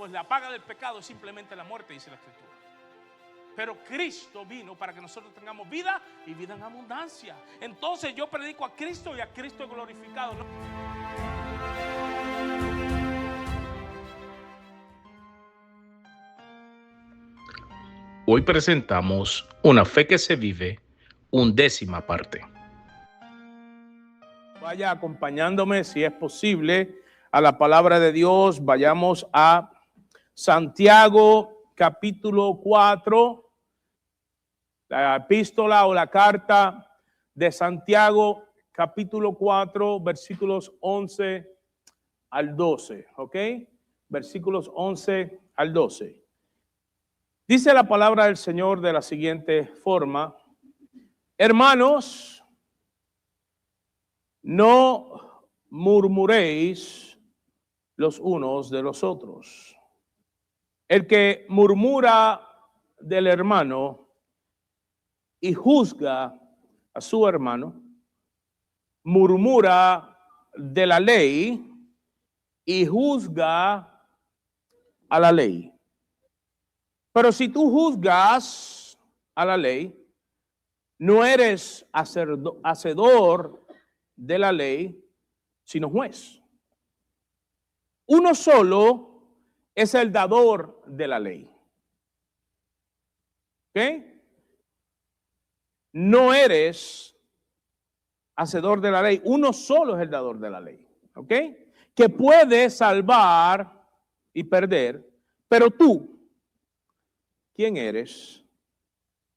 pues la paga del pecado es simplemente la muerte, dice la Escritura. Pero Cristo vino para que nosotros tengamos vida y vida en abundancia. Entonces yo predico a Cristo y a Cristo glorificado, ¿no? Hoy presentamos Una fe que se vive, 1/10 parte. Vaya acompañándome, si es posible, a la palabra de Dios. Vayamos a Santiago capítulo 4, la epístola o la carta de Santiago capítulo 4, versículos 11 al 12, ¿ok? Versículos 11 al 12. Dice la palabra del Señor de la siguiente forma: hermanos, no murmuréis los unos de los otros. El que murmura del hermano y juzga a su hermano, murmura de la ley y juzga a la ley. Pero si tú juzgas a la ley, no eres hacedor de la ley, sino juez. Uno solo es el dador de la ley. ¿Ok? No eres hacedor de la ley, uno solo es el dador de la ley. ¿Ok? Que puede salvar y perder, pero tú, ¿quién eres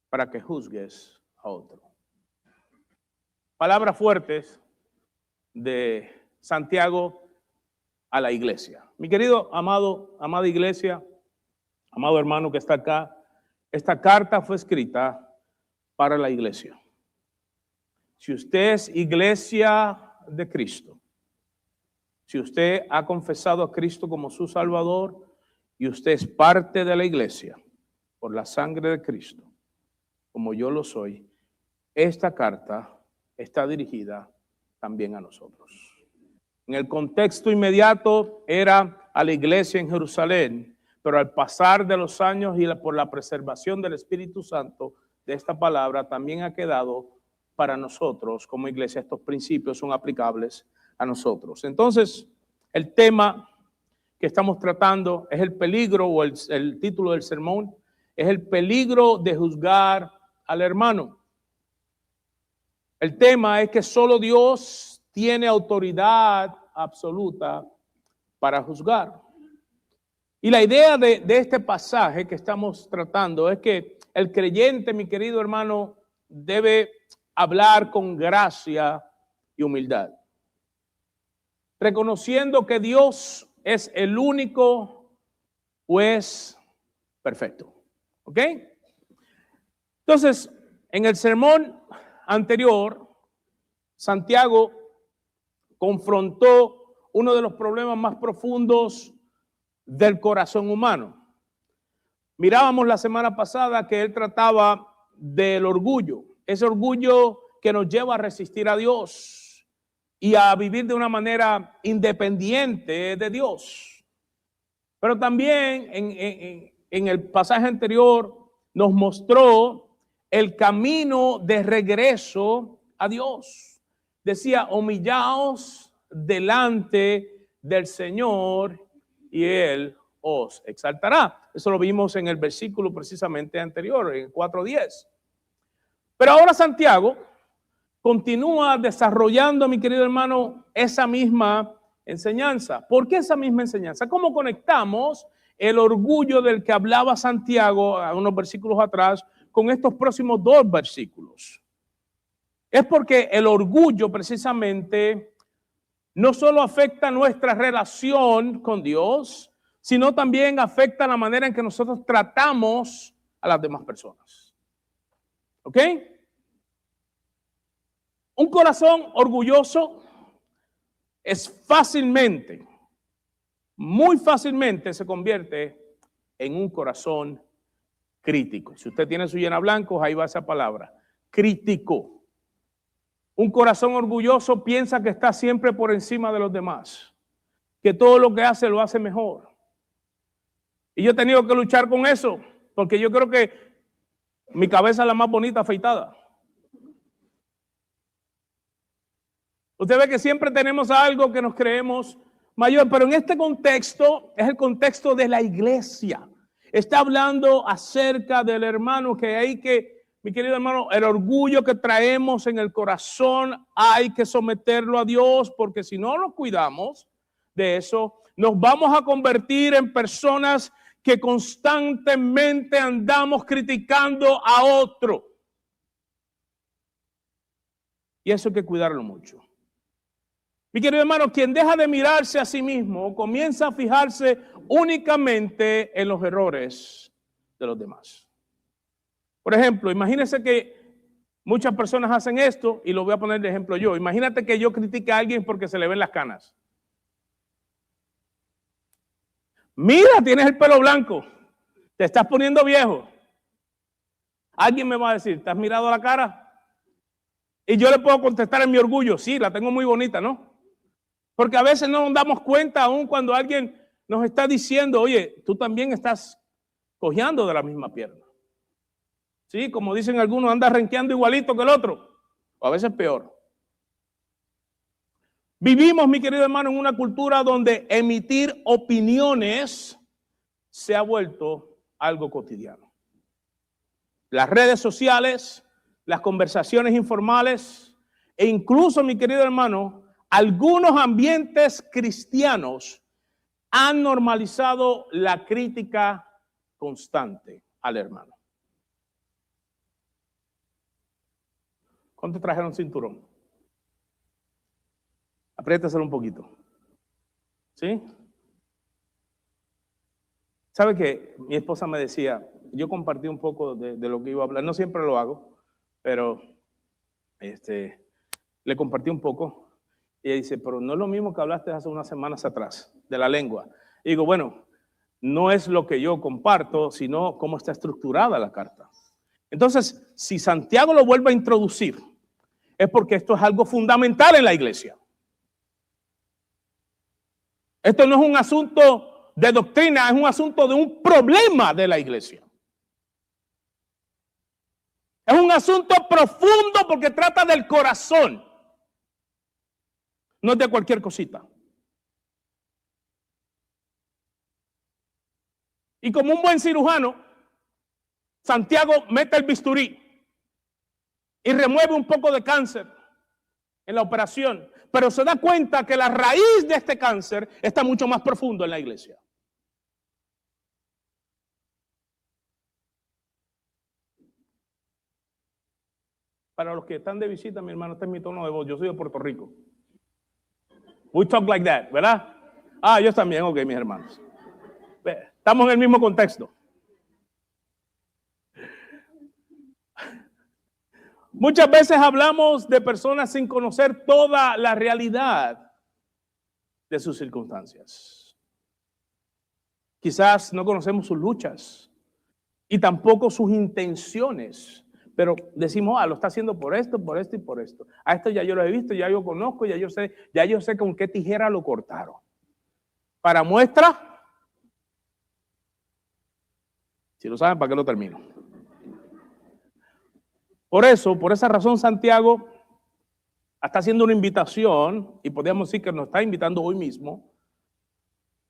para que juzgues a otro? Palabras fuertes de Santiago a la iglesia. Mi querido amada iglesia, amado hermano que está acá, esta carta fue escrita para la iglesia. Si usted es iglesia de Cristo, si usted ha confesado a Cristo como su Salvador y usted es parte de la iglesia por la sangre de Cristo, como yo lo soy, esta carta está dirigida también a nosotros. En el contexto inmediato era a la iglesia en Jerusalén, pero al pasar de los años y por la preservación del Espíritu Santo de esta palabra también ha quedado para nosotros como iglesia. Estos principios son aplicables a nosotros. Entonces, el tema que estamos tratando es el peligro, o el título del sermón es el peligro de juzgar al hermano. El tema es que solo Dios tiene autoridad absoluta para juzgar. Y la idea de este pasaje que estamos tratando es que el creyente, mi querido hermano, debe hablar con gracia y humildad, reconociendo que Dios es el único juez perfecto. ¿Ok? Entonces, en el sermón anterior, Santiago confrontó uno de los problemas más profundos del corazón humano. Mirábamos la semana pasada que él trataba del orgullo, ese orgullo que nos lleva a resistir a Dios y a vivir de una manera independiente de Dios. Pero también en el pasaje anterior nos mostró el camino de regreso a Dios. Decía: humillaos delante del Señor y Él os exaltará. Eso lo vimos en el versículo precisamente anterior, en 4:10. Pero ahora Santiago continúa desarrollando, mi querido hermano, esa misma enseñanza. ¿Por qué esa misma enseñanza? ¿Cómo conectamos el orgullo del que hablaba Santiago a unos versículos atrás con estos próximos 2 versículos? Es porque el orgullo precisamente no solo afecta nuestra relación con Dios, sino también afecta la manera en que nosotros tratamos a las demás personas. ¿Ok? Un corazón orgulloso es fácilmente, muy fácilmente se convierte en un corazón crítico. Si usted tiene su llena blanco, ahí va esa palabra, crítico. Un corazón orgulloso piensa que está siempre por encima de los demás, que todo lo que hace lo hace mejor. Y yo he tenido que luchar con eso, porque yo creo que mi cabeza es la más bonita afeitada. Usted ve que siempre tenemos algo que nos creemos mayor, pero en este contexto es el contexto de la iglesia. Está hablando acerca del hermano que hay que, mi querido hermano, el orgullo que traemos en el corazón hay que someterlo a Dios, porque si no nos cuidamos de eso, nos vamos a convertir en personas que constantemente andamos criticando a otro. Y eso hay que cuidarlo mucho. Mi querido hermano, quien deja de mirarse a sí mismo, comienza a fijarse únicamente en los errores de los demás. Por ejemplo, imagínense que muchas personas hacen esto, y lo voy a poner de ejemplo yo. Imagínate que yo critique a alguien porque se le ven las canas. Mira, tienes el pelo blanco, te estás poniendo viejo. Alguien me va a decir, ¿te has mirado la cara? Y yo le puedo contestar en mi orgullo, sí, la tengo muy bonita, ¿no? Porque a veces no nos damos cuenta, aún cuando alguien nos está diciendo, oye, tú también estás cojeando de la misma pierna. Sí, como dicen algunos, anda renqueando igualito que el otro, o a veces peor. Vivimos, mi querido hermano, en una cultura donde emitir opiniones se ha vuelto algo cotidiano. Las redes sociales, las conversaciones informales e incluso, mi querido hermano, algunos ambientes cristianos han normalizado la crítica constante al hermano. ¿Cuántos trajeron cinturón? Apriétaselo un poquito. ¿Sí? ¿Sabe qué? Mi esposa me decía, yo compartí un poco de lo que iba a hablar, no siempre lo hago, pero le compartí un poco. Y ella dice, pero no es lo mismo que hablaste hace unas semanas atrás, de la lengua. Y digo, bueno, no es lo que yo comparto, sino cómo está estructurada la carta. Entonces, si Santiago lo vuelve a introducir, es porque esto es algo fundamental en la iglesia. Esto no es un asunto de doctrina, es un asunto de un problema de la iglesia. Es un asunto profundo porque trata del corazón. No es de cualquier cosita. Y como un buen cirujano, Santiago mete el bisturí y remueve un poco de cáncer en la operación, pero se da cuenta que la raíz de este cáncer está mucho más profundo en la iglesia. Para los que están de visita, mi hermano, este es mi tono de voz. Yo soy de Puerto Rico. We talk like that, ¿verdad? Ah, yo también, ok, mis hermanos. Estamos en el mismo contexto. Muchas veces hablamos de personas sin conocer toda la realidad de sus circunstancias. Quizás no conocemos sus luchas y tampoco sus intenciones, pero decimos, lo está haciendo por esto y por esto. A esto ya yo lo he visto, ya yo conozco, ya yo sé con qué tijera lo cortaron. Para muestra, si lo saben, ¿para qué lo termino? Por esa razón, Santiago está haciendo una invitación, y podríamos decir que nos está invitando hoy mismo,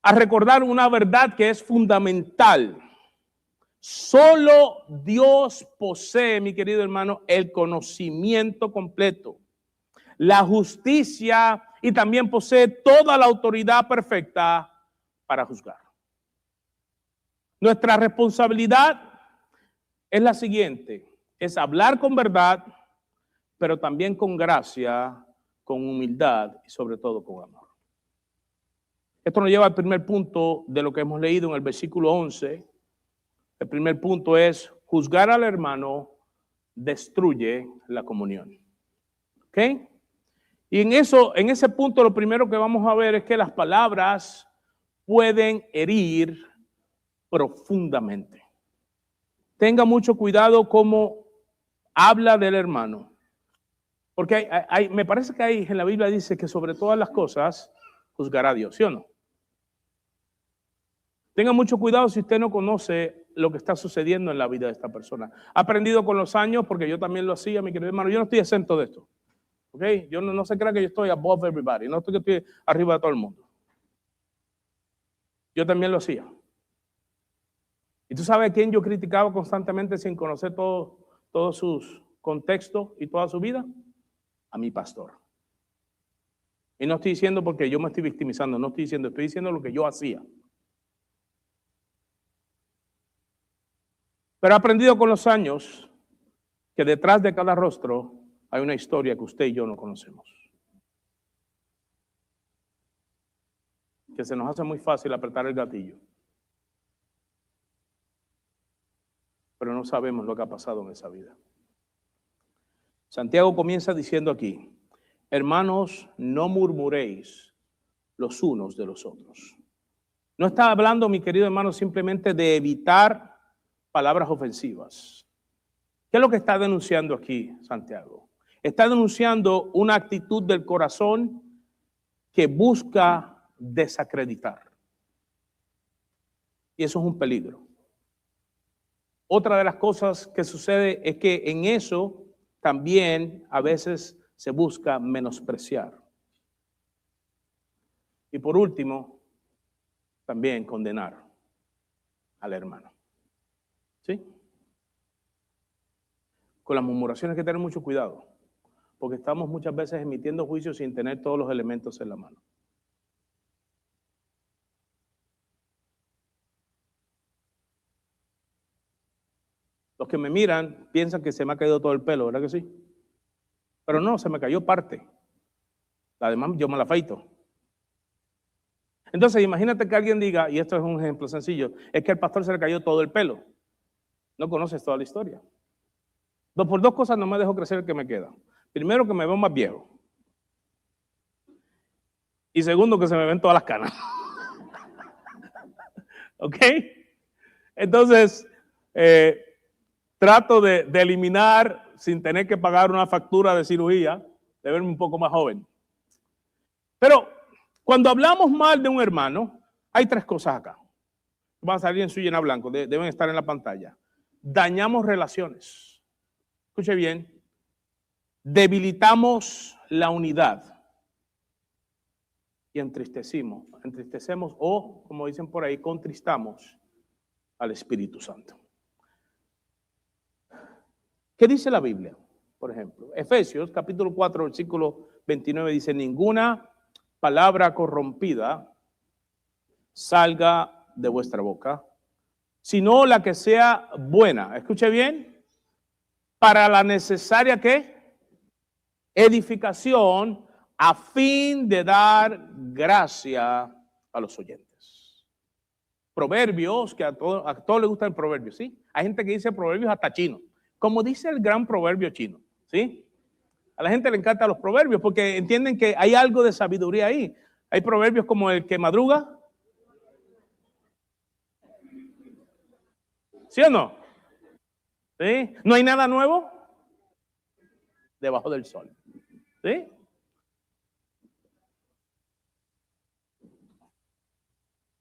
a recordar una verdad que es fundamental. Solo Dios posee, mi querido hermano, el conocimiento completo, la justicia y también posee toda la autoridad perfecta para juzgar. Nuestra responsabilidad es la siguiente, es hablar con verdad, pero también con gracia, con humildad y sobre todo con amor. Esto nos lleva al primer punto de lo que hemos leído en el versículo 11. El primer punto es, juzgar al hermano destruye la comunión. ¿Ok? Y en ese punto lo primero que vamos a ver es que las palabras pueden herir profundamente. Tenga mucho cuidado cómo habla del hermano. Porque me parece que en la Biblia dice que sobre todas las cosas juzgará a Dios, ¿sí o no? Tenga mucho cuidado si usted no conoce lo que está sucediendo en la vida de esta persona. Ha aprendido con los años, porque yo también lo hacía, mi querido hermano. Yo no estoy exento de esto. ¿Ok? Yo no se crea que yo estoy above everybody. No estoy que estoy arriba de todo el mundo. Yo también lo hacía. ¿Y tú sabes a quién yo criticaba constantemente sin conocer todos sus contextos y toda su vida? A mi pastor. Y no estoy diciendo porque yo me estoy victimizando, no estoy diciendo lo que yo hacía. Pero he aprendido con los años que detrás de cada rostro hay una historia que usted y yo no conocemos. Que se nos hace muy fácil apretar el gatillo. Pero no sabemos lo que ha pasado en esa vida. Santiago comienza diciendo aquí, hermanos, no murmuréis los unos de los otros. No está hablando, mi querido hermano, simplemente de evitar palabras ofensivas. ¿Qué es lo que está denunciando aquí Santiago? Está denunciando una actitud del corazón que busca desacreditar. Y eso es un peligro. Otra de las cosas que sucede es que en eso también a veces se busca menospreciar. Y por último, también condenar al hermano. ¿Sí? Con las murmuraciones hay que tener mucho cuidado, porque estamos muchas veces emitiendo juicios sin tener todos los elementos en la mano. Los que me miran piensan que se me ha caído todo el pelo, ¿verdad que sí? Pero no, se me cayó parte. La demás yo me la afeito. Entonces, imagínate que alguien diga, y esto es un ejemplo sencillo, es que al pastor se le cayó todo el pelo. No conoces toda la historia. Por dos cosas no me dejo crecer el que me queda. Primero, que me veo más viejo. Y segundo, que se me ven todas las canas. ¿Ok? Entonces, trato de eliminar, sin tener que pagar una factura de cirugía, de verme un poco más joven. Pero cuando hablamos mal de un hermano, hay tres cosas acá. Van a salir en su llena blanco, deben estar en la pantalla. Dañamos relaciones. Escuche bien. Debilitamos la unidad. Y entristecemos o, como dicen por ahí, contristamos al Espíritu Santo. ¿Qué dice la Biblia? Por ejemplo, Efesios capítulo 4, versículo 29 dice, ninguna palabra corrompida salga de vuestra boca, sino la que sea buena. Escuche bien, para la necesaria ¿qué? Edificación a fin de dar gracia a los oyentes. Proverbios, que a todos les gusta el proverbio, ¿sí? Hay gente que dice proverbios hasta chino, como dice el gran proverbio chino, ¿sí? A la gente le encantan los proverbios porque entienden que hay algo de sabiduría ahí. Hay proverbios como el que madruga. ¿Sí o no? ¿Sí? ¿No hay nada nuevo debajo del sol? ¿Sí?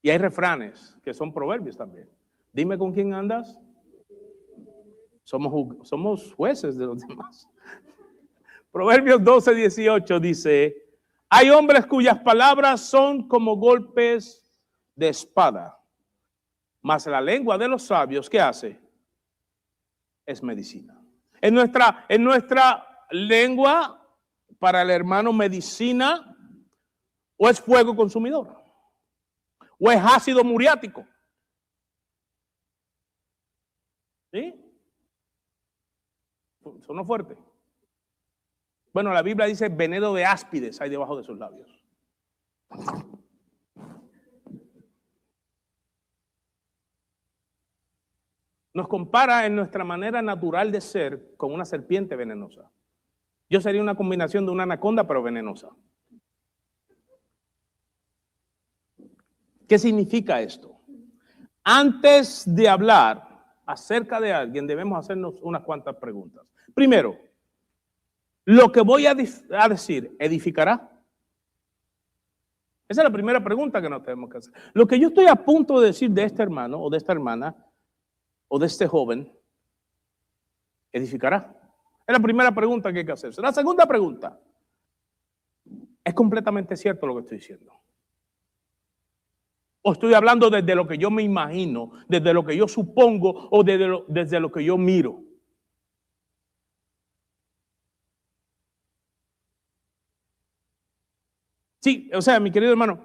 Y hay refranes que son proverbios también. Dime con quién andas. Somos jueces de los demás. Proverbios 12, 18 dice, hay hombres cuyas palabras son como golpes de espada, mas la lengua de los sabios, ¿qué hace? Es medicina. En nuestra lengua, para el hermano, medicina o es fuego consumidor o es ácido muriático. ¿Sí? Sonó fuerte. Bueno, la Biblia dice veneno de áspides hay debajo de sus labios. Nos compara en nuestra manera natural de ser con una serpiente venenosa. Yo sería una combinación de una anaconda pero venenosa. ¿Qué significa esto? Antes de hablar acerca de alguien debemos hacernos unas cuantas preguntas. Primero, ¿lo que voy a decir edificará? Esa es la primera pregunta que nos tenemos que hacer. Lo que yo estoy a punto de decir de este hermano o de esta hermana o de este joven, ¿edificará? Es la primera pregunta que hay que hacerse. La segunda pregunta, ¿es completamente cierto lo que estoy diciendo? ¿O estoy hablando desde lo que yo me imagino, desde lo que yo supongo o desde lo que yo miro? Sí, o sea, mi querido hermano,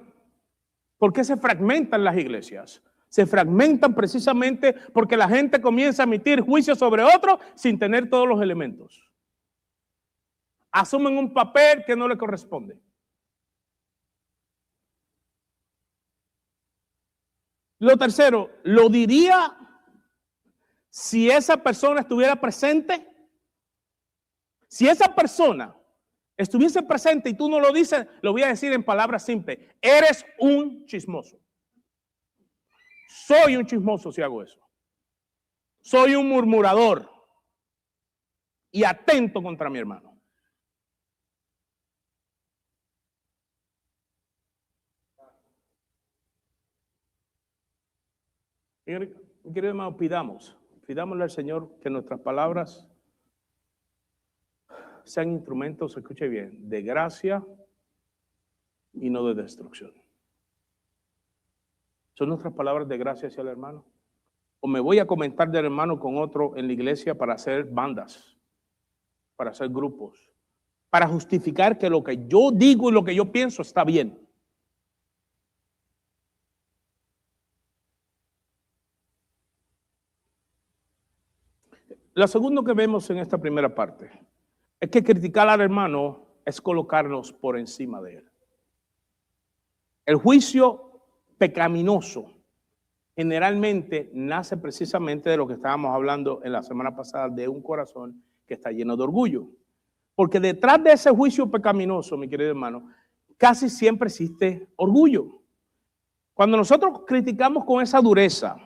¿por qué se fragmentan las iglesias? Se fragmentan precisamente porque la gente comienza a emitir juicios sobre otros sin tener todos los elementos. Asumen un papel que no le corresponde. Lo tercero, ¿lo diría si esa persona estuviera presente? Si esa persona estuviese presente y tú no lo dices, lo voy a decir en palabras simples. Eres un chismoso. Soy un chismoso si hago eso. Soy un murmurador y atento contra mi hermano. Mi querido hermano, pidámosle al Señor que nuestras palabras sean instrumentos, escuche bien, de gracia y no de destrucción. ¿Son nuestras palabras de gracia hacia el hermano? ¿O me voy a comentar del hermano con otro en la iglesia para hacer bandas, para hacer grupos, para justificar que lo que yo digo y lo que yo pienso está bien? Lo segundo que vemos en esta primera parte es que criticar al hermano es colocarnos por encima de él. El juicio pecaminoso generalmente nace precisamente de lo que estábamos hablando en la semana pasada, de un corazón que está lleno de orgullo. Porque detrás de ese juicio pecaminoso, mi querido hermano, casi siempre existe orgullo. Cuando nosotros criticamos con esa dureza,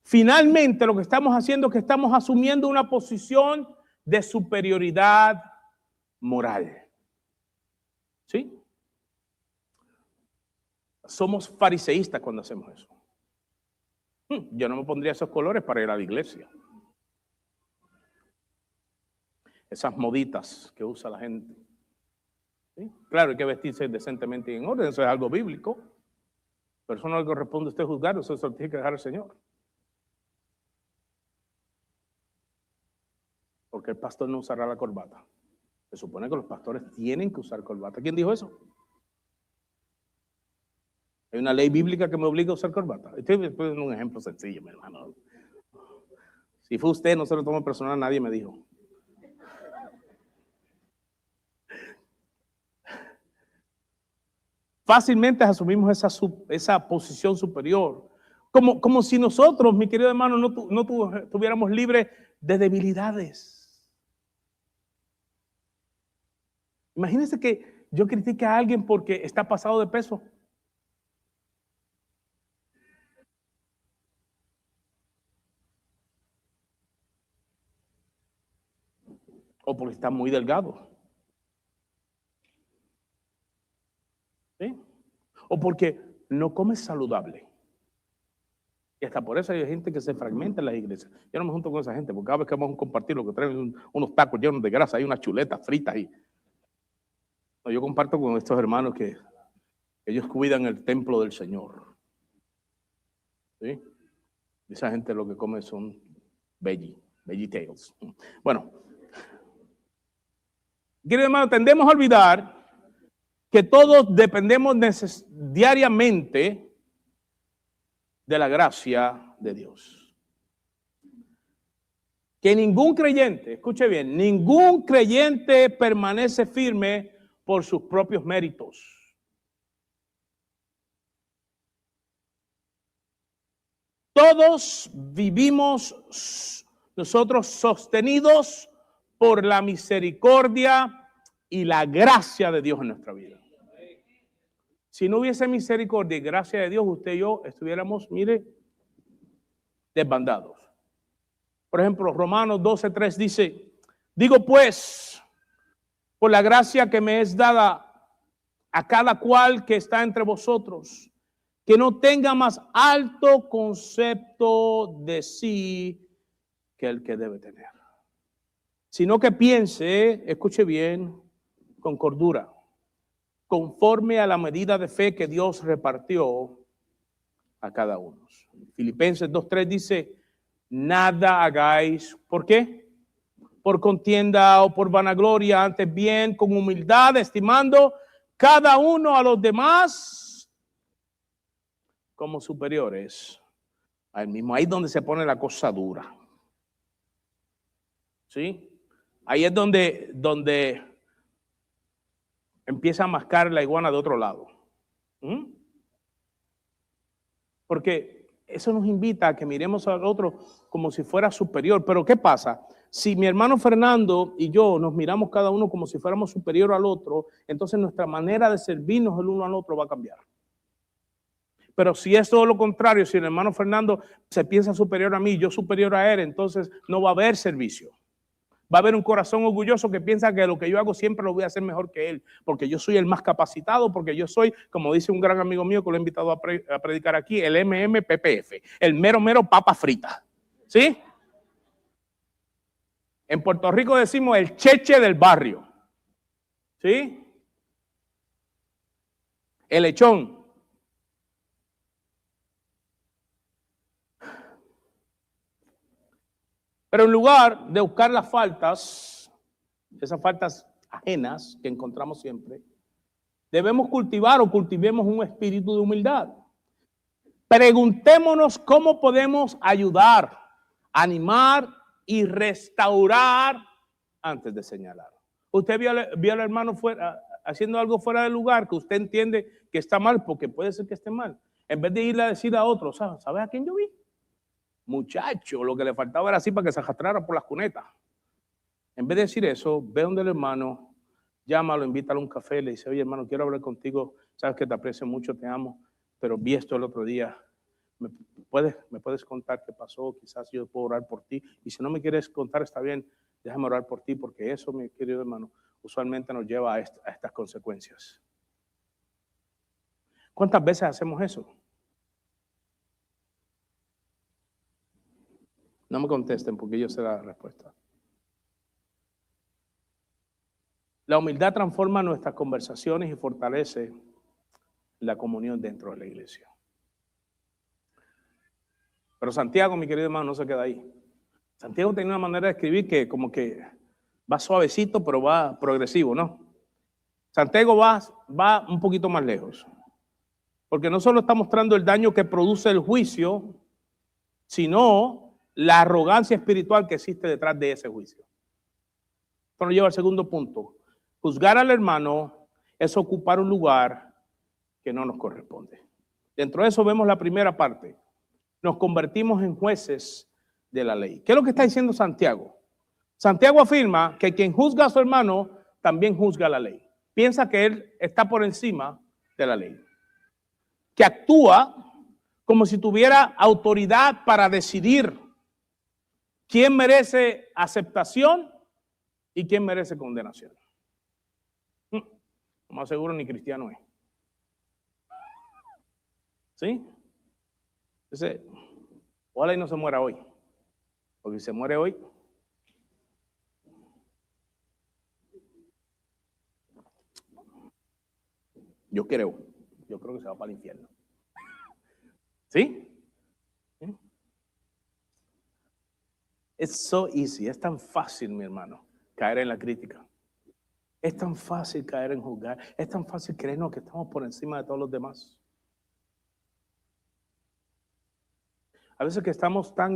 finalmente lo que estamos haciendo es que estamos asumiendo una posición de superioridad moral. ¿Sí? Somos fariseístas cuando hacemos eso. Yo no me pondría esos colores para ir a la iglesia. Esas moditas que usa la gente. ¿Sí? Claro, hay que vestirse decentemente y en orden, eso es algo bíblico. Pero eso no le corresponde a usted juzgar, eso se lo tiene que dejar el Señor. Porque el pastor no usará la corbata. Se supone que los pastores tienen que usar corbata. ¿Quién dijo eso? Hay una ley bíblica que me obliga a usar corbata. Estoy poniendo un ejemplo sencillo, mi hermano. Si fue usted, no se lo tome personal, nadie me dijo. Fácilmente asumimos esa posición superior. Como si nosotros, mi querido hermano, no estuviéramos libres de debilidades. Imagínense que yo critique a alguien porque está pasado de peso. O porque está muy delgado. ¿Sí? O porque no come saludable. Y hasta por eso hay gente que se fragmenta en las iglesias. Yo no me junto con esa gente, porque cada vez que vamos a compartir lo que traen unos tacos llenos de grasa, hay unas chuletas fritas ahí. No, yo comparto con estos hermanos que ellos cuidan el templo del Señor. ¿Sí? Esa gente lo que come son vegetables. Bueno, querido hermano, tendemos a olvidar que todos dependemos diariamente de la gracia de Dios. Que ningún creyente, escuche bien, ningún creyente permanece firme por sus propios méritos. Todos vivimos nosotros sostenidos por la misericordia y la gracia de Dios en nuestra vida. Si no hubiese misericordia y gracia de Dios, usted y yo estuviéramos, mire, desbandados. Por ejemplo, Romanos 12:3 dice, digo pues, por la gracia que me es dada, a cada cual que está entre vosotros, que no tenga más alto concepto de sí que el que debe tener, sino que piense, escuche bien, con cordura, conforme a la medida de fe que Dios repartió a cada uno. Filipenses 2:3 dice, nada hagáis, ¿por qué? Por contienda o por vanagloria, antes bien con humildad, estimando cada uno a los demás como superiores a él mismo. Ahí es donde se pone la cosa dura. ¿Sí? Ahí es donde empieza a mascar la iguana de otro lado. Porque eso nos invita a que miremos al otro como si fuera superior. Pero ¿qué pasa? Si mi hermano Fernando y yo nos miramos cada uno como si fuéramos superior al otro, entonces nuestra manera de servirnos el uno al otro va a cambiar. Pero si es todo lo contrario, si el hermano Fernando se piensa superior a mí, yo superior a él, entonces no va a haber servicio. Va a haber un corazón orgulloso que piensa que lo que yo hago siempre lo voy a hacer mejor que él, porque yo soy el más capacitado, porque yo soy, como dice un gran amigo mío que lo he invitado a predicar aquí, el MMPPF, el mero papa frita. ¿Sí? En Puerto Rico decimos el cheche del barrio. ¿Sí? El lechón. Pero en lugar de buscar las faltas, esas faltas ajenas que encontramos siempre, debemos cultivar o cultivemos un espíritu de humildad. Preguntémonos cómo podemos ayudar, animar y restaurar antes de señalar. Usted vio al hermano haciendo algo fuera de lugar que usted entiende que está mal, porque puede ser que esté mal. En vez de irle a decir a otro, ¿sabes a quién yo vi? Muchacho, lo que le faltaba era así para que se arrastrara por las cunetas. En vez de decir eso, ve donde el hermano, llámalo, invítalo a un café, le dice, oye hermano, quiero hablar contigo, sabes que te aprecio mucho, te amo, pero vi esto el otro día. ¿Me puedes contar qué pasó? Quizás yo puedo orar por ti. Y si no me quieres contar, está bien, déjame orar por ti, porque eso, mi querido hermano, usualmente nos lleva a estas consecuencias. ¿Cuántas veces hacemos eso? No me contesten porque yo sé la respuesta. La humildad transforma nuestras conversaciones y fortalece la comunión dentro de la iglesia. Pero Santiago, mi querido hermano, no se queda ahí. Santiago tiene una manera de escribir que como que va suavecito, pero va progresivo, ¿no? Santiago va un poquito más lejos. Porque no solo está mostrando el daño que produce el juicio, sino la arrogancia espiritual que existe detrás de ese juicio. Esto nos lleva al segundo punto. Juzgar al hermano es ocupar un lugar que no nos corresponde. Dentro de eso vemos la primera parte. Nos convertimos en jueces de la ley. ¿Qué es lo que está diciendo Santiago? Santiago afirma que quien juzga a su hermano también juzga la ley. Piensa que él está por encima de la ley. Que actúa como si tuviera autoridad para decidir quién merece aceptación y quién merece condenación. Más seguro ni cristiano es. ¿Sí? Entonces, ojalá y no se muera hoy. Porque si se muere hoy, yo creo que se va para el infierno. ¿Sí? Es so easy, es tan fácil, mi hermano, caer en la crítica. Es tan fácil caer en juzgar. Es tan fácil creernos que estamos por encima de todos los demás. A veces que estamos tan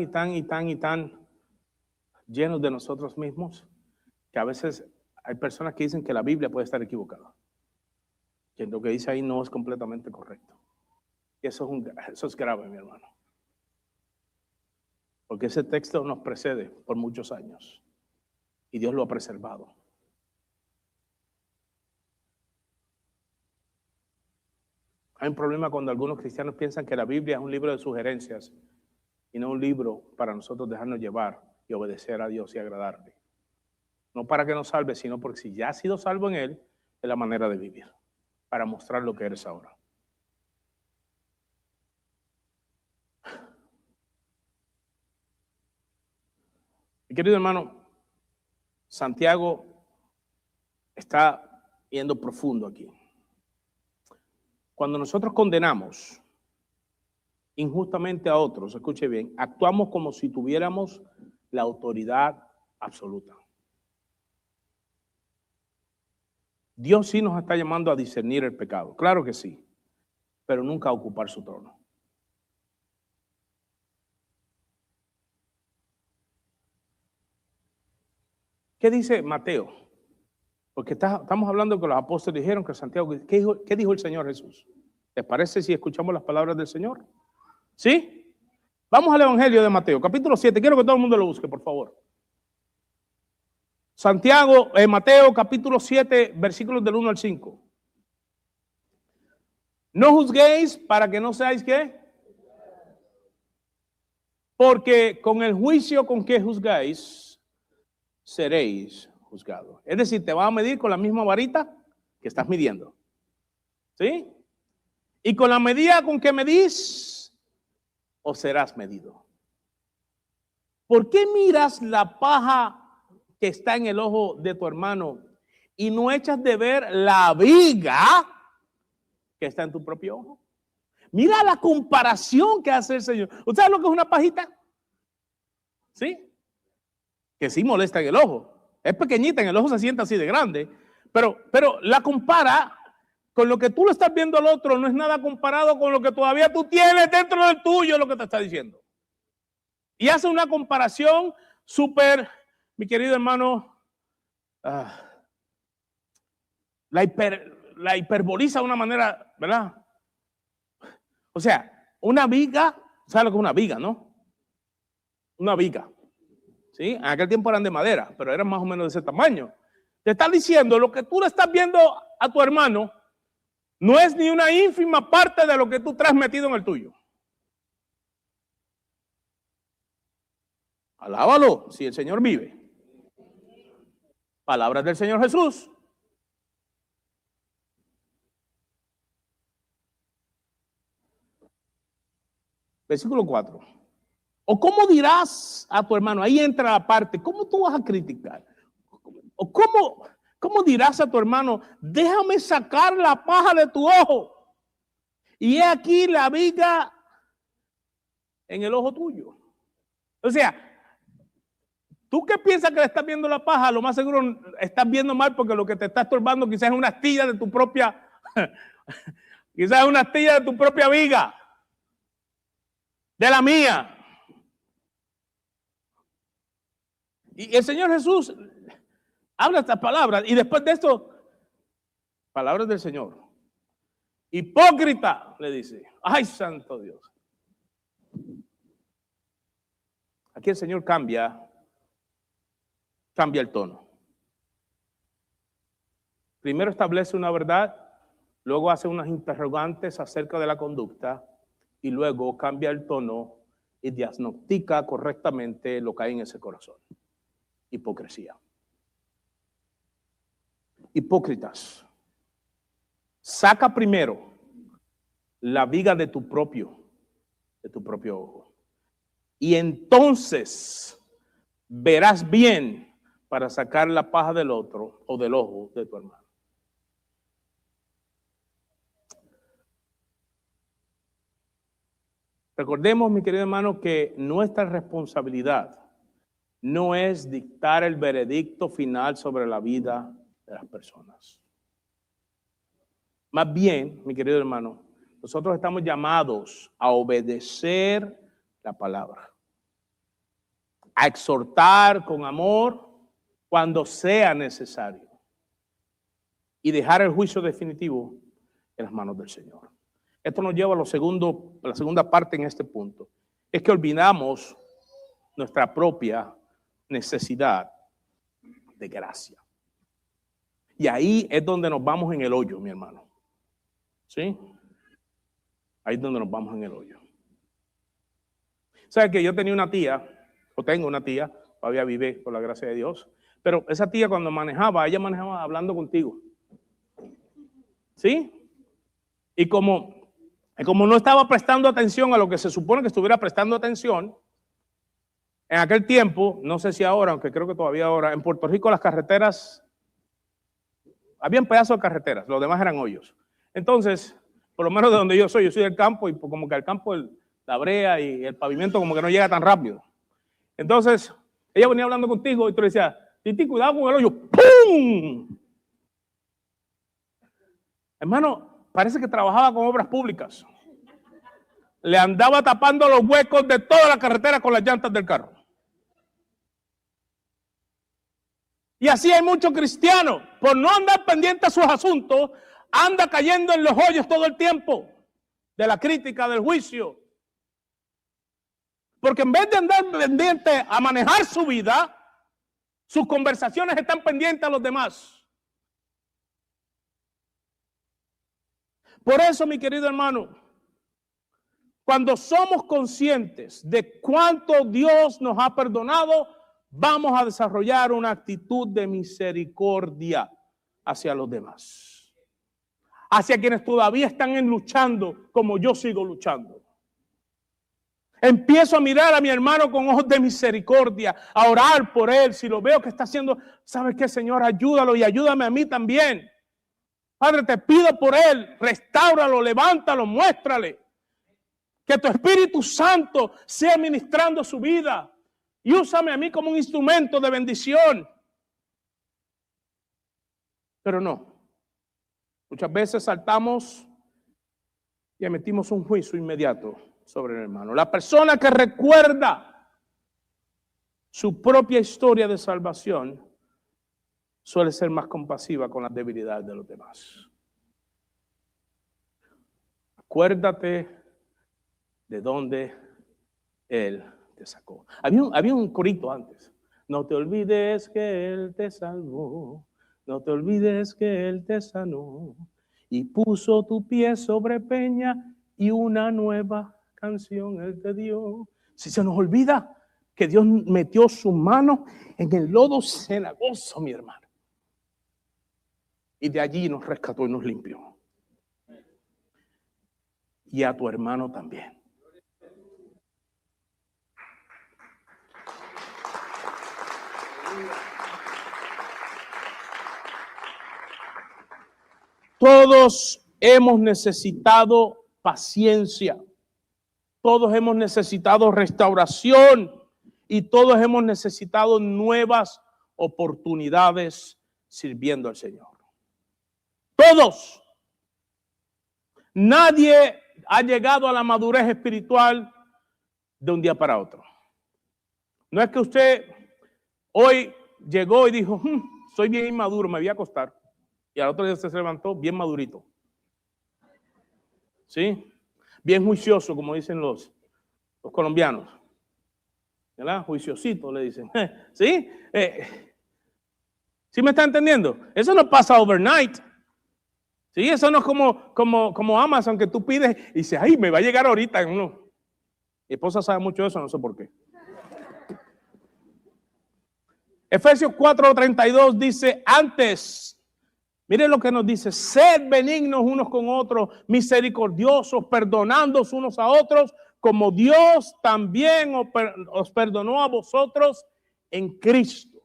llenos de nosotros mismos, que a veces hay personas que dicen que la Biblia puede estar equivocada. Que lo que dice ahí no es completamente correcto. Y eso es grave, mi hermano. Porque ese texto nos precede por muchos años. Y Dios lo ha preservado. Hay un problema cuando algunos cristianos piensan que la Biblia es un libro de sugerencias y no un libro para nosotros dejarnos llevar y obedecer a Dios y agradarle. No para que nos salve, sino porque si ya ha sido salvo en Él, es la manera de vivir. para mostrar lo que eres ahora. Mi querido hermano, Santiago está yendo profundo aquí. Cuando nosotros condenamos injustamente a otros, escuche bien, actuamos como si tuviéramos la autoridad absoluta. Dios sí nos está llamando a discernir el pecado, claro que sí, pero nunca a ocupar su trono. ¿Qué dice Mateo? Porque estamos hablando que los apóstoles dijeron que Santiago, ¿qué dijo el Señor Jesús? ¿Les parece si escuchamos las palabras del Señor? ¿Sí? Vamos al Evangelio de Mateo, capítulo 7. Quiero que todo el mundo lo busque, por favor. Mateo, capítulo 7, versículos del 1 al 5. No juzguéis para que no seáis ¿qué? Porque con el juicio con que juzgáis, seréis juzgados. Es decir, te vas a medir con la misma varita que estás midiendo. ¿Sí? Y con la medida con que medís, o serás medido. ¿Por qué miras la paja que está en el ojo de tu hermano y no echas de ver la viga que está en tu propio ojo? Mira la comparación que hace el Señor. ¿Usted sabe lo que es una pajita? ¿Sí? Que sí molesta en el ojo. Es pequeñita, en el ojo se siente así de grande, pero la compara con lo que tú lo estás viendo al otro, no es nada comparado con lo que todavía tú tienes dentro del tuyo, lo que te está diciendo. Y hace una comparación súper, mi querido hermano, la hiperboliza de una manera, ¿verdad? O sea, una viga, ¿sabes lo que es una viga, no? Una viga. ¿Sí? En aquel tiempo eran de madera, pero eran más o menos de ese tamaño. Te está diciendo, lo que tú le estás viendo a tu hermano no es ni una ínfima parte de lo que tú traes metido en el tuyo. Alábalo, si el Señor vive. Palabras del Señor Jesús. Versículo 4. ¿O cómo dirás a tu hermano? Ahí entra la parte. ¿Cómo tú vas a criticar? ¿O cómo dirás a tu hermano? Déjame sacar la paja de tu ojo. Y he aquí la viga en el ojo tuyo. O sea, tú que piensas que le estás viendo la paja, lo más seguro estás viendo mal porque lo que te está estorbando quizás es una astilla de tu propia, quizás es una astilla de tu propia viga. De la mía. Y el Señor Jesús habla estas palabras y después de esto, palabras del Señor. Hipócrita, le dice. Ay, santo Dios. Aquí el Señor cambia el tono. Primero establece una verdad, luego hace unas interrogantes acerca de la conducta y luego cambia el tono y diagnostica correctamente lo que hay en ese corazón. Hipocresía. Hipócritas. Saca primero la viga de tu propio ojo. Y entonces verás bien para sacar la paja del otro o del ojo de tu hermano. Recordemos, mi querido hermano, que nuestra responsabilidad no es dictar el veredicto final sobre la vida de las personas. Más bien, mi querido hermano, nosotros estamos llamados a obedecer la palabra, a exhortar con amor cuando sea necesario y dejar el juicio definitivo en las manos del Señor. Esto nos lleva a la segunda parte en este punto. Es que olvidamos nuestra propia necesidad de gracia. Y ahí es donde nos vamos en el hoyo, mi hermano. ¿Sí? Ahí es donde nos vamos en el hoyo. ¿Sabes que yo tenía una tía, o tengo una tía, todavía vive por la gracia de Dios, pero esa tía cuando manejaba, ella manejaba hablando contigo. ¿Sí? Y como no estaba prestando atención a lo que se supone que estuviera prestando atención, en aquel tiempo, no sé si ahora, aunque creo que todavía ahora, en Puerto Rico las carreteras, habían pedazos de carreteras, los demás eran hoyos. Entonces, por lo menos de donde yo soy del campo, y como que al campo la brea y el pavimento como que no llega tan rápido. Entonces, ella venía hablando contigo y tú le decías, Titi, cuidado con el hoyo. ¡Pum! Hermano, parece que trabajaba con obras públicas. Le andaba tapando los huecos de toda la carretera con las llantas del carro. Y así hay muchos cristianos, por no andar pendiente a sus asuntos, anda cayendo en los hoyos todo el tiempo de la crítica, del juicio. Porque en vez de andar pendiente a manejar su vida, sus conversaciones están pendientes a los demás. Por eso, mi querido hermano, cuando somos conscientes de cuánto Dios nos ha perdonado, vamos a desarrollar una actitud de misericordia hacia los demás, hacia quienes todavía están luchando como yo sigo luchando. Empiezo a mirar a mi hermano con ojos de misericordia, a orar por él. Si lo veo que está haciendo, ¿sabes qué, Señor? Ayúdalo y ayúdame a mí también. Padre, te pido por él, restáuralo, levántalo, muéstrale. Que tu Espíritu Santo sea ministrando su vida. Y úsame a mí como un instrumento de bendición. Pero no. Muchas veces saltamos y emitimos un juicio inmediato sobre el hermano. La persona que recuerda su propia historia de salvación suele ser más compasiva con las debilidades de los demás. Acuérdate de dónde Él te sacó. Había un corito antes. No te olvides que Él te salvó. No te olvides que Él te sanó. Y puso tu pie sobre peña y una nueva canción Él te dio. Si se nos olvida que Dios metió su mano en el lodo cenagoso, mi hermano. Y de allí nos rescató y nos limpió. Y a tu hermano también. Todos hemos necesitado paciencia. Todos hemos necesitado restauración. Y todos hemos necesitado nuevas oportunidades sirviendo al Señor. Todos. Nadie ha llegado a la madurez espiritual de un día para otro. No es que usted hoy llegó y dijo, soy bien inmaduro, me voy a acostar. Y al otro día se levantó bien madurito. ¿Sí? Bien juicioso, como dicen los colombianos. ¿Verdad? Juiciosito, le dicen. ¿Sí? ¿Sí me está entendiendo? Eso no pasa overnight. Sí, eso no es como Amazon, que tú pides y dices, ay, me va a llegar ahorita. No. Mi esposa sabe mucho de eso, no sé por qué. Efesios 4:32 dice, antes, miren lo que nos dice, sed benignos unos con otros, misericordiosos, perdonándoos unos a otros, como Dios también os perdonó a vosotros en Cristo.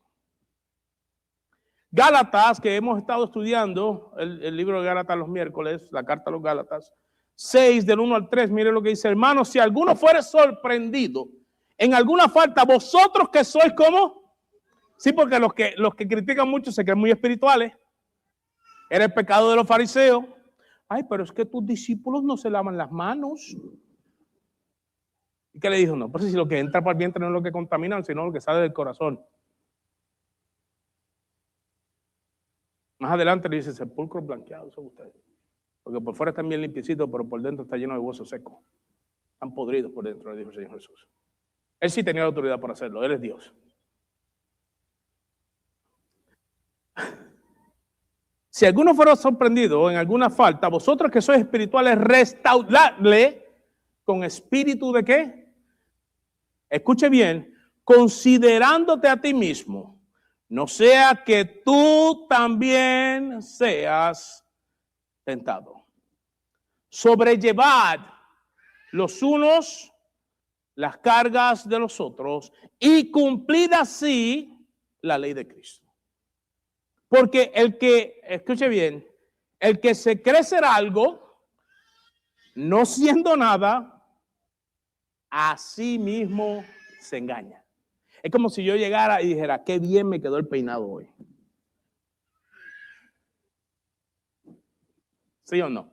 Gálatas, que hemos estado estudiando, el libro de Gálatas los miércoles, la carta a los Gálatas, 6 del 1 al 3, mire lo que dice, hermanos, si alguno fuere sorprendido en alguna falta, vosotros que sois como, sí, porque los que critican mucho se creen muy espirituales, era el pecado de los fariseos, ay, pero es que tus discípulos no se lavan las manos. ¿Y qué le dijo? No, pues si lo que entra por el vientre no es lo que contamina, sino lo que sale del corazón. Más adelante le dice, sepulcros blanqueados son ustedes. Porque por fuera están bien limpiecitos, pero por dentro está lleno de huesos secos. Están podridos por dentro, le dijo el Señor Jesús. Él sí tenía la autoridad para hacerlo, Él es Dios. Si alguno fuera sorprendido en alguna falta, vosotros que sois espirituales, restauradle con espíritu de ¿qué? Escuche bien, considerándote a ti mismo, no sea que tú también seas tentado. sobrellevad los unos las cargas de los otros y cumplid así la ley de Cristo. Porque el que, escuche bien, el que se cree ser algo, no siendo nada, a sí mismo se engaña. Es como si yo llegara y dijera, qué bien me quedó el peinado hoy. ¿Sí o no?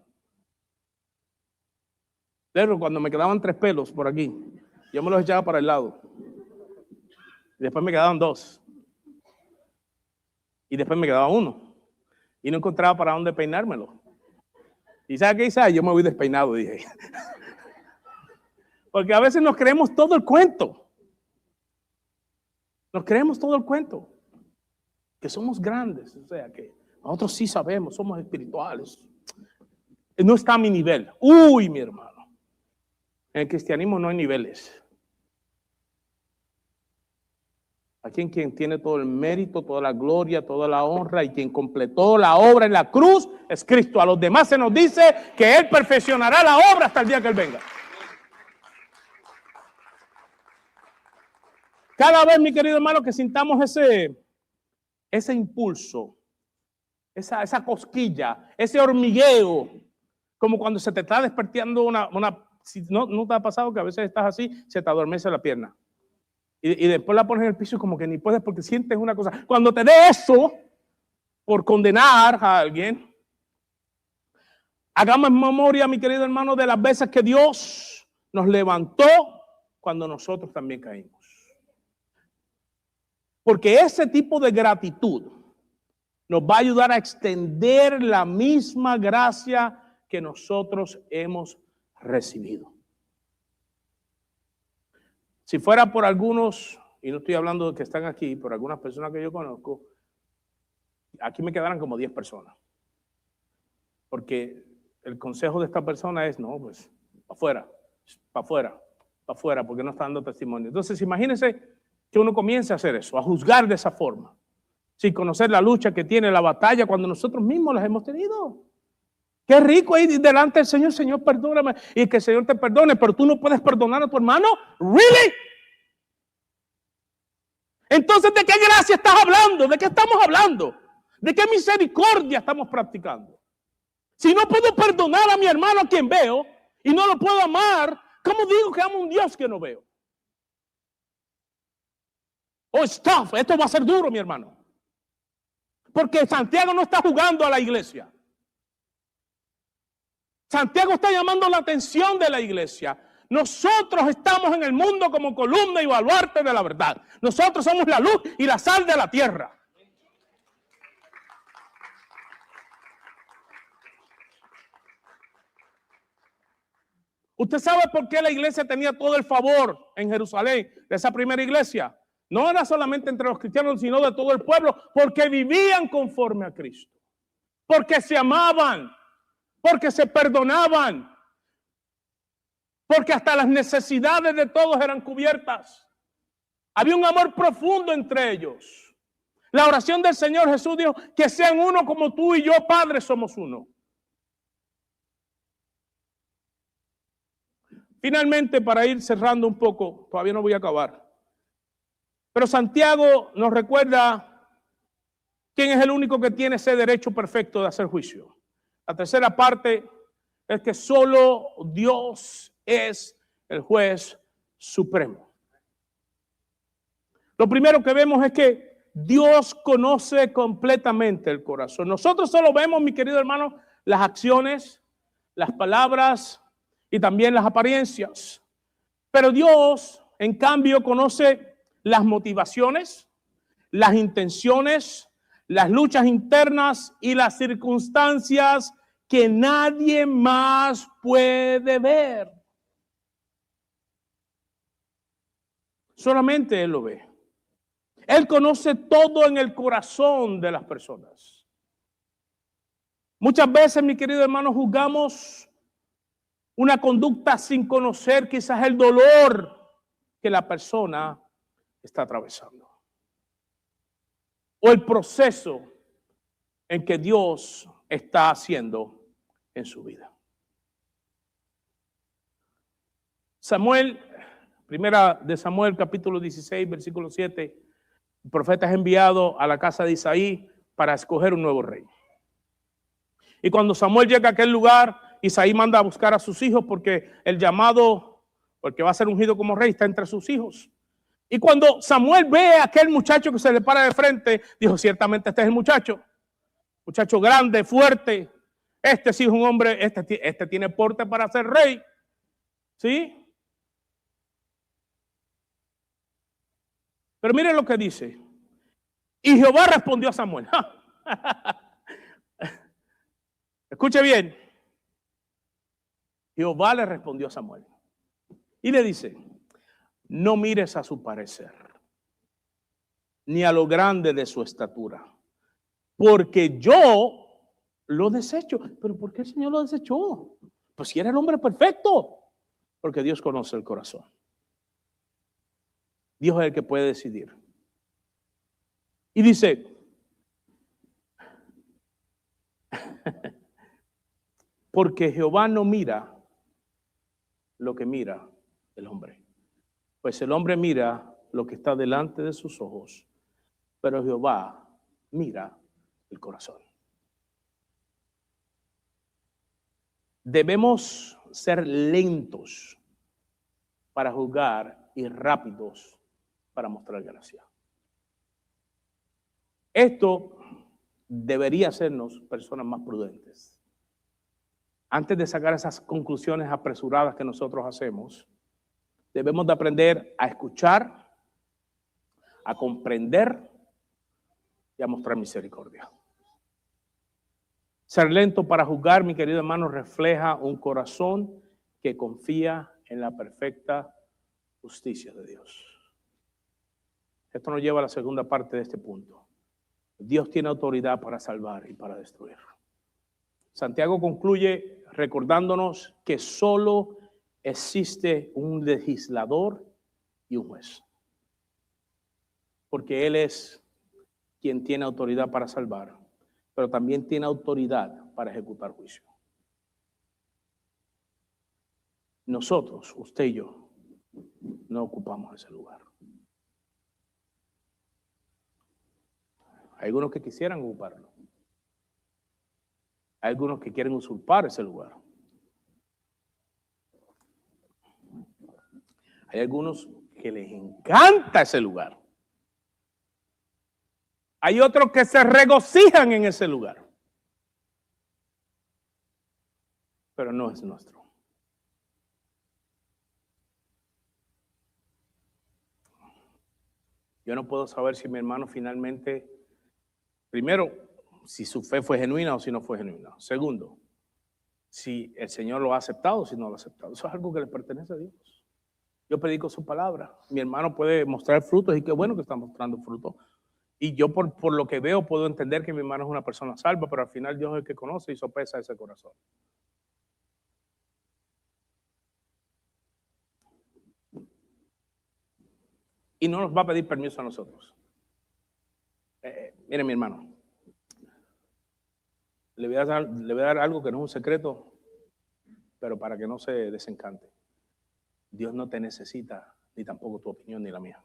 Pero cuando me quedaban 3 pelos por aquí, yo me los echaba para el lado. Y después me quedaban 2. Y después me quedaba 1. Y no encontraba para dónde peinármelo. ¿Y sabe qué hice? Yo me voy despeinado, dije. Porque a veces nos creemos todo el cuento. Nos creemos todo el cuento. Que somos grandes. O sea, que nosotros sí sabemos, somos espirituales. No está a mi nivel. Uy, mi hermano. En el cristianismo no hay niveles. Aquí quien tiene todo el mérito, toda la gloria, toda la honra y quien completó la obra en la cruz es Cristo. A los demás se nos dice que Él perfeccionará la obra hasta el día que Él venga. Cada vez, mi querido hermano, que sintamos ese impulso, esa cosquilla, ese hormigueo, como cuando se te está despertando si no te ha pasado que a veces estás así, se te adormece la pierna. Y después la pones en el piso y como que ni puedes porque sientes una cosa. Cuando te dé eso por condenar a alguien, hagamos memoria, mi querido hermano, de las veces que Dios nos levantó cuando nosotros también caímos. Porque ese tipo de gratitud nos va a ayudar a extender la misma gracia que nosotros hemos recibido. Si fuera por algunos, y no estoy hablando de que están aquí, por algunas personas que yo conozco, aquí me quedaran como 10 personas. Porque el consejo de esta persona es, no, pues, para afuera, porque no está dando testimonio. Entonces, imagínense que uno comience a hacer eso, a juzgar de esa forma, sin conocer la lucha que tiene, la batalla, cuando nosotros mismos las hemos tenido. Qué rico ahí delante del Señor, Señor, perdóname, y que el Señor te perdone, pero tú no puedes perdonar a tu hermano. ¿Really? Entonces, ¿de qué gracia estás hablando? ¿De qué estamos hablando? ¿De qué misericordia estamos practicando? Si no puedo perdonar a mi hermano a quien veo y no lo puedo amar, ¿cómo digo que amo a un Dios que no veo? Oh, stuff, esto va a ser duro, mi hermano. Porque Santiago no está jugando a la iglesia. Santiago está llamando la atención de la iglesia. Nosotros estamos en el mundo como columna y baluarte de la verdad. Nosotros somos la luz y la sal de la tierra. ¿Usted sabe por qué la iglesia tenía todo el favor en Jerusalén de esa primera iglesia? No era solamente entre los cristianos, sino de todo el pueblo, porque vivían conforme a Cristo, porque se amaban, porque se perdonaban, porque hasta las necesidades de todos eran cubiertas. Había un amor profundo entre ellos. La oración del Señor Jesús dijo, que sean uno como tú y yo, Padre, somos uno. Finalmente, para ir cerrando un poco, todavía no voy a acabar, pero Santiago nos recuerda quién es el único que tiene ese derecho perfecto de hacer juicio. La tercera parte es que solo Dios es el juez supremo. Lo primero que vemos es que Dios conoce completamente el corazón. Nosotros solo vemos, mi querido hermano, las acciones, las palabras y también las apariencias. Pero Dios, en cambio, conoce las motivaciones, las intenciones, las luchas internas y las circunstancias que nadie más puede ver. Solamente Él lo ve. Él conoce todo en el corazón de las personas. Muchas veces, mi querido hermano, juzgamos una conducta sin conocer quizás el dolor que la persona está atravesando. O el proceso en que Dios está haciendo en su vida. Samuel, primera de Samuel, capítulo 16, versículo 7, el profeta es enviado a la casa de Isaí para escoger un nuevo rey. Y cuando Samuel llega a aquel lugar, Isaí manda a buscar a sus hijos porque el llamado, porque va a ser ungido como rey, está entre sus hijos. Y cuando Samuel ve a aquel muchacho que se le para de frente, dijo, ciertamente este es el muchacho grande, fuerte. Este sí es un hombre, este tiene porte para ser rey. ¿Sí? Pero miren lo que dice. Y Jehová respondió a Samuel. Escuche bien. Jehová le respondió a Samuel. Y le dice, no mires a su parecer, ni a lo grande de su estatura, porque yo lo desecho. ¿Pero por qué el Señor lo desechó? Pues si era el hombre perfecto. Porque Dios conoce el corazón. Dios es el que puede decidir. Y dice, porque Jehová no mira lo que mira el hombre. Pues el hombre mira lo que está delante de sus ojos, pero Jehová mira el corazón. Debemos ser lentos para juzgar y rápidos para mostrar gracia. Esto debería hacernos personas más prudentes. Antes de sacar esas conclusiones apresuradas que nosotros hacemos, debemos de aprender a escuchar, a comprender y a mostrar misericordia. Ser lento para juzgar, mi querido hermano, refleja un corazón que confía en la perfecta justicia de Dios. Esto nos lleva a la segunda parte de este punto. Dios tiene autoridad para salvar y para destruir. Santiago concluye recordándonos que solo existe un legislador y un juez. Porque Él es quien tiene autoridad para salvar, pero también tiene autoridad para ejecutar juicio. Nosotros, usted y yo, no ocupamos ese lugar. Hay algunos que quisieran ocuparlo. Hay algunos que quieren usurpar ese lugar. Hay algunos que les encanta ese lugar. Hay otros que se regocijan en ese lugar. Pero no es nuestro. Yo no puedo saber si mi hermano finalmente, primero, si su fe fue genuina o si no fue genuina. Segundo, si el Señor lo ha aceptado o si no lo ha aceptado. Eso es algo que le pertenece a Dios. Yo predico su palabra. Mi hermano puede mostrar frutos y qué bueno que está mostrando frutos. Y yo por lo que veo puedo entender que mi hermano es una persona salva, pero al final Dios es el que conoce y sopesa ese corazón. Y no nos va a pedir permiso a nosotros. Mire, mi hermano, le voy a dar algo que no es un secreto, pero para que no se desencante. Dios no te necesita, ni tampoco tu opinión ni la mía.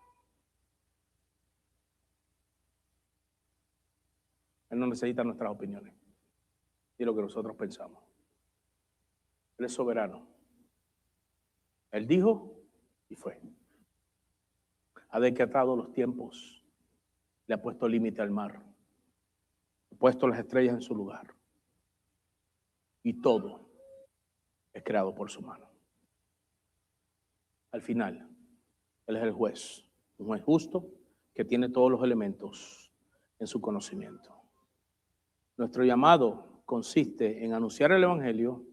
Él no necesita nuestras opiniones ni lo que nosotros pensamos. Él es soberano. Él dijo y fue. Ha decretado los tiempos, le ha puesto límite al mar, ha puesto las estrellas en su lugar. Y todo es creado por su mano. Al final, Él es el juez, un juez justo que tiene todos los elementos en su conocimiento. Nuestro llamado consiste en anunciar el evangelio,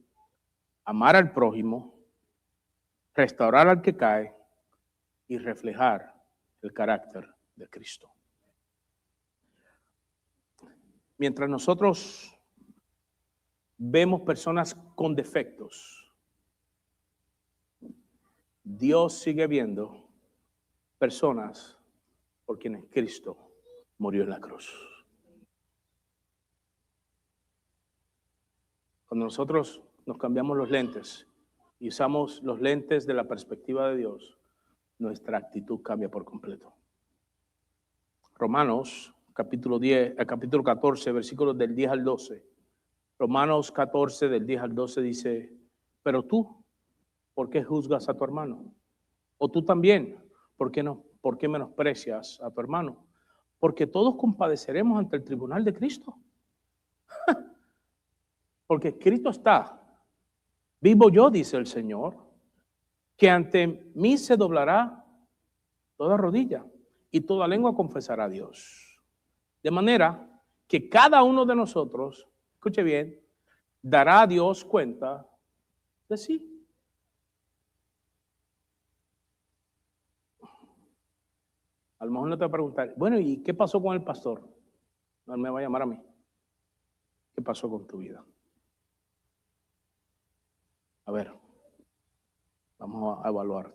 amar al prójimo, restaurar al que cae y reflejar el carácter de Cristo. Mientras nosotros vemos personas con defectos, Dios sigue viendo personas por quienes Cristo murió en la cruz. Cuando nosotros nos cambiamos los lentes y usamos los lentes de la perspectiva de Dios, nuestra actitud cambia por completo. Romanos, capítulo 14, versículos del 10 al 12. Romanos 14, del 10 al 12 dice, pero tú, ¿por qué juzgas a tu hermano? O tú también, ¿por qué menosprecias a tu hermano? Porque todos compadeceremos ante el tribunal de Cristo. Porque escrito está, vivo yo, dice el Señor, que ante mí se doblará toda rodilla y toda lengua confesará a Dios. De manera que cada uno de nosotros, escuche bien, dará a Dios cuenta de sí. A lo mejor no te va a preguntar, bueno, ¿y qué pasó con el pastor? No, él me va a llamar a mí. ¿Qué pasó con tu vida? A ver, vamos a evaluar.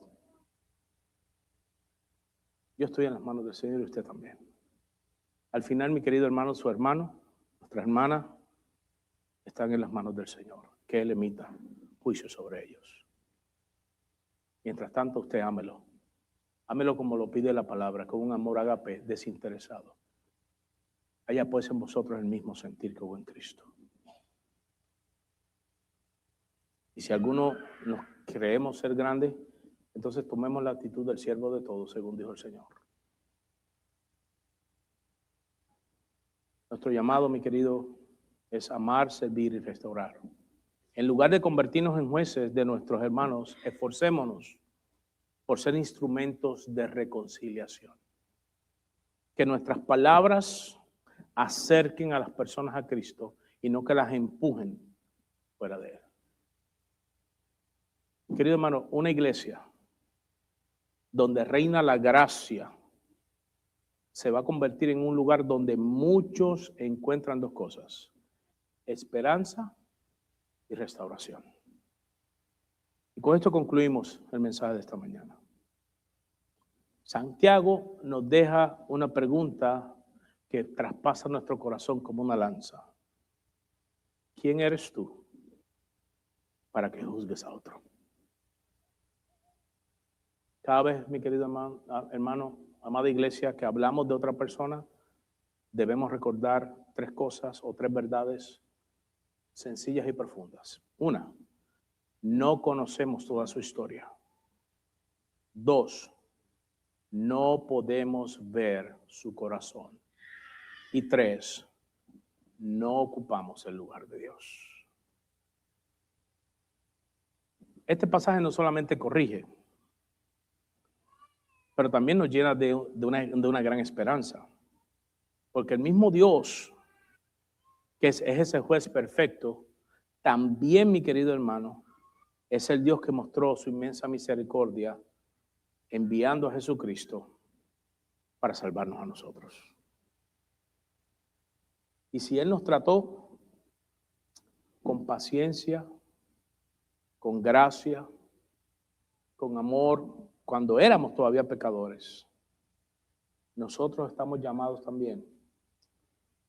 Yo estoy en las manos del Señor y usted también. Al final, mi querido hermano, su hermano, nuestra hermana, están en las manos del Señor, que Él emita juicio sobre ellos. Mientras tanto, usted ámelo. Ámelo como lo pide la palabra, con un amor ágape desinteresado. Haya pues en vosotros el mismo sentir que hubo en Cristo. Y si alguno nos creemos ser grandes, entonces tomemos la actitud del siervo de todos, según dijo el Señor. Nuestro llamado, mi querido, es amar, servir y restaurar. En lugar de convertirnos en jueces de nuestros hermanos, esforcémonos por ser instrumentos de reconciliación. Que nuestras palabras acerquen a las personas a Cristo y no que las empujen fuera de Él. Querido hermano, una iglesia donde reina la gracia se va a convertir en un lugar donde muchos encuentran dos cosas: esperanza y restauración. Y con esto concluimos el mensaje de esta mañana. Santiago nos deja una pregunta que traspasa nuestro corazón como una lanza. ¿Quién eres tú para que juzgues a otro? Cada vez, mi querido hermano, amada iglesia, que hablamos de otra persona, debemos recordar tres cosas o tres verdades sencillas y profundas. Una, no conocemos toda su historia. Dos, no podemos ver su corazón. Y tres, no ocupamos el lugar de Dios. Este pasaje no solamente corrige, pero también nos llena de una gran esperanza. Porque el mismo Dios, que es ese juez perfecto, también, mi querido hermano, es el Dios que mostró su inmensa misericordia enviando a Jesucristo para salvarnos a nosotros. Y si Él nos trató con paciencia, con gracia, con amor, cuando éramos todavía pecadores, nosotros estamos llamados también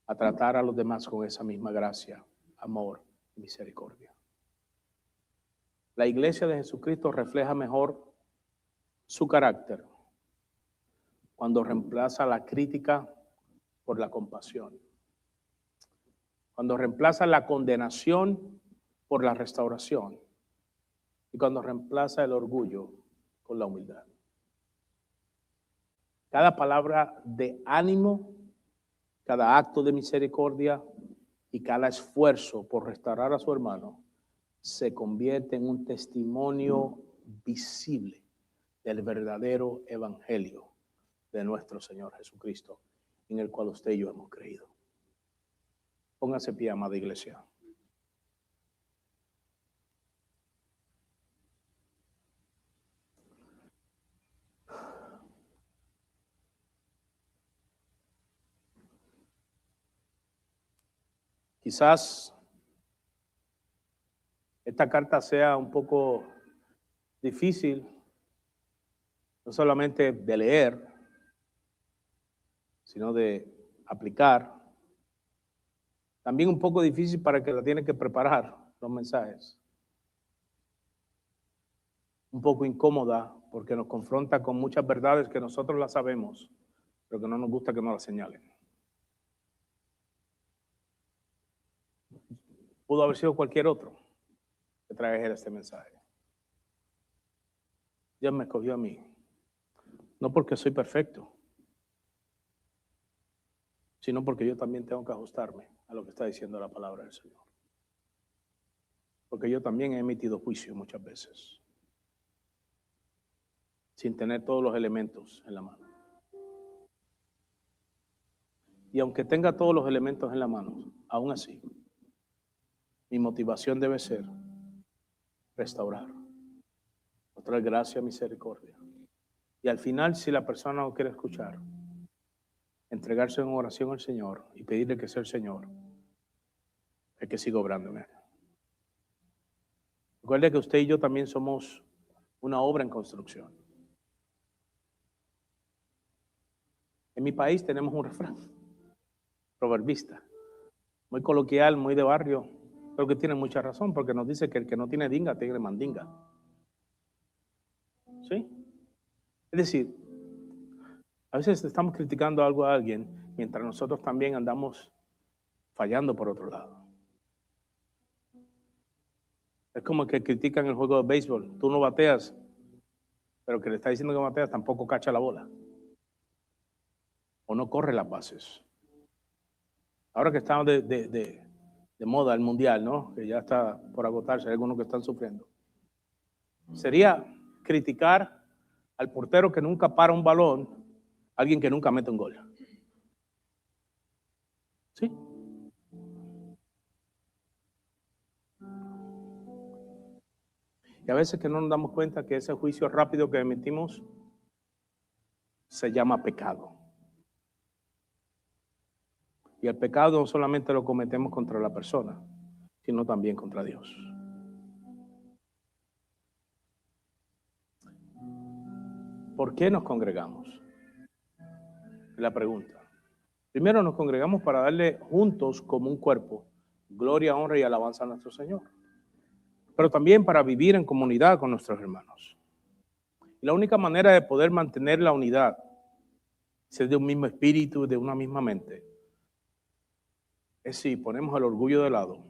a tratar a los demás con esa misma gracia, amor y misericordia. La iglesia de Jesucristo refleja mejor su carácter cuando reemplaza la crítica por la compasión, cuando reemplaza la condenación por la restauración y cuando reemplaza el orgullo con la humildad. Cada palabra de ánimo, cada acto de misericordia y cada esfuerzo por restaurar a su hermano se convierte en un testimonio visible del verdadero evangelio de nuestro Señor Jesucristo, en el cual usted y yo hemos creído. Póngase pie, amada iglesia. Quizás esta carta sea un poco difícil, no solamente de leer, sino de aplicar. También un poco difícil para el que la tiene que preparar los mensajes. un poco incómoda porque nos confronta con muchas verdades que nosotros las sabemos, pero que no nos gusta que nos las señalen. Pudo haber sido cualquier otro que trajera este mensaje. Dios me escogió a mí, no porque soy perfecto, sino porque yo también tengo que ajustarme a lo que está diciendo la palabra del Señor. Porque yo también he emitido juicio muchas veces, sin tener todos los elementos en la mano. Y aunque tenga todos los elementos en la mano, aún así, mi motivación debe ser restaurar, mostrar gracia, misericordia. Y al final, si la persona no quiere escuchar, entregarse en oración al Señor y pedirle que sea el Señor el que siga obrando en él. Recuerde que usted y yo también somos una obra en construcción. En mi país tenemos un refrán proverbista, muy coloquial, muy de barrio, pero que tiene mucha razón, porque nos dice que el que no tiene dinga, tiene mandinga. ¿Sí? Es decir, a veces estamos criticando algo a alguien, mientras nosotros también andamos fallando por otro lado. Es como que critican el juego de béisbol. Tú no bateas, pero que le está diciendo que bateas tampoco cacha la bola. O no corre las bases. Ahora que estamos de moda el mundial, ¿no? Que ya está por agotarse, hay algunos que están sufriendo. Sería criticar al portero que nunca para un balón, alguien que nunca mete un gol. ¿Sí? Y a veces que no nos damos cuenta que ese juicio rápido que emitimos se llama pecado. Y el pecado no solamente lo cometemos contra la persona, sino también contra Dios. ¿Por qué nos congregamos? Es la pregunta. Primero nos congregamos para darle juntos como un cuerpo gloria, honra y alabanza a nuestro Señor. Pero también para vivir en comunidad con nuestros hermanos. Y la única manera de poder mantener la unidad, ser de un mismo espíritu, de una misma mente, es si ponemos el orgullo de lado,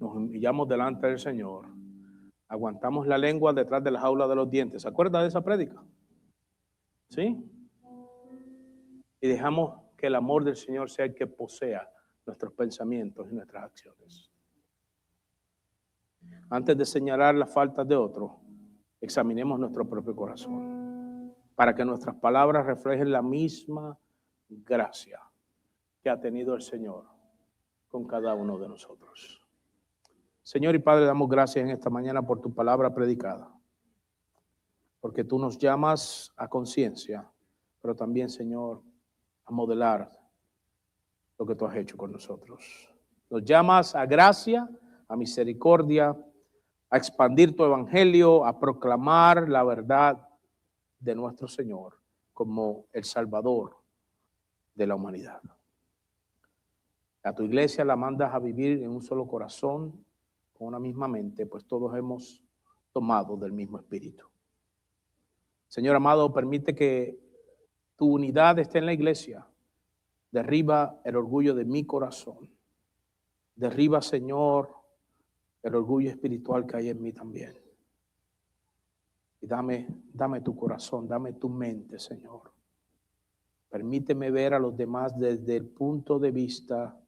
nos humillamos delante del Señor, aguantamos la lengua detrás de la jaula de los dientes. ¿Se acuerda de esa prédica? ¿Sí? Y dejamos que el amor del Señor sea el que posea nuestros pensamientos y nuestras acciones. Antes de señalar las faltas de otros, examinemos nuestro propio corazón para que nuestras palabras reflejen la misma gracia que ha tenido el Señor con cada uno de nosotros. Señor y Padre, damos gracias en esta mañana por tu palabra predicada, porque tú nos llamas a conciencia, pero también, Señor, a modelar lo que tú has hecho con nosotros. Nos llamas a gracia, a misericordia, a expandir tu evangelio, a proclamar la verdad de nuestro Señor como el Salvador de la humanidad. A tu iglesia la mandas a vivir en un solo corazón, con una misma mente, pues todos hemos tomado del mismo espíritu. Señor amado, permite que tu unidad esté en la iglesia. Derriba el orgullo de mi corazón. Derriba, Señor, el orgullo espiritual que hay en mí también. Y dame tu corazón, dame tu mente, Señor. Permíteme ver a los demás desde el punto de vista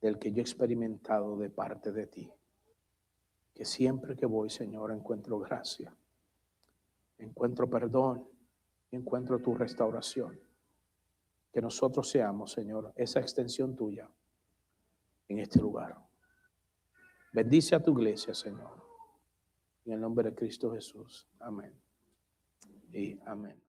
del que yo he experimentado de parte de ti. Que siempre que voy, Señor, encuentro gracia, encuentro perdón, encuentro tu restauración. Que nosotros seamos, Señor, esa extensión tuya en este lugar. Bendice a tu iglesia, Señor. En el nombre de Cristo Jesús. Amén. Y amén.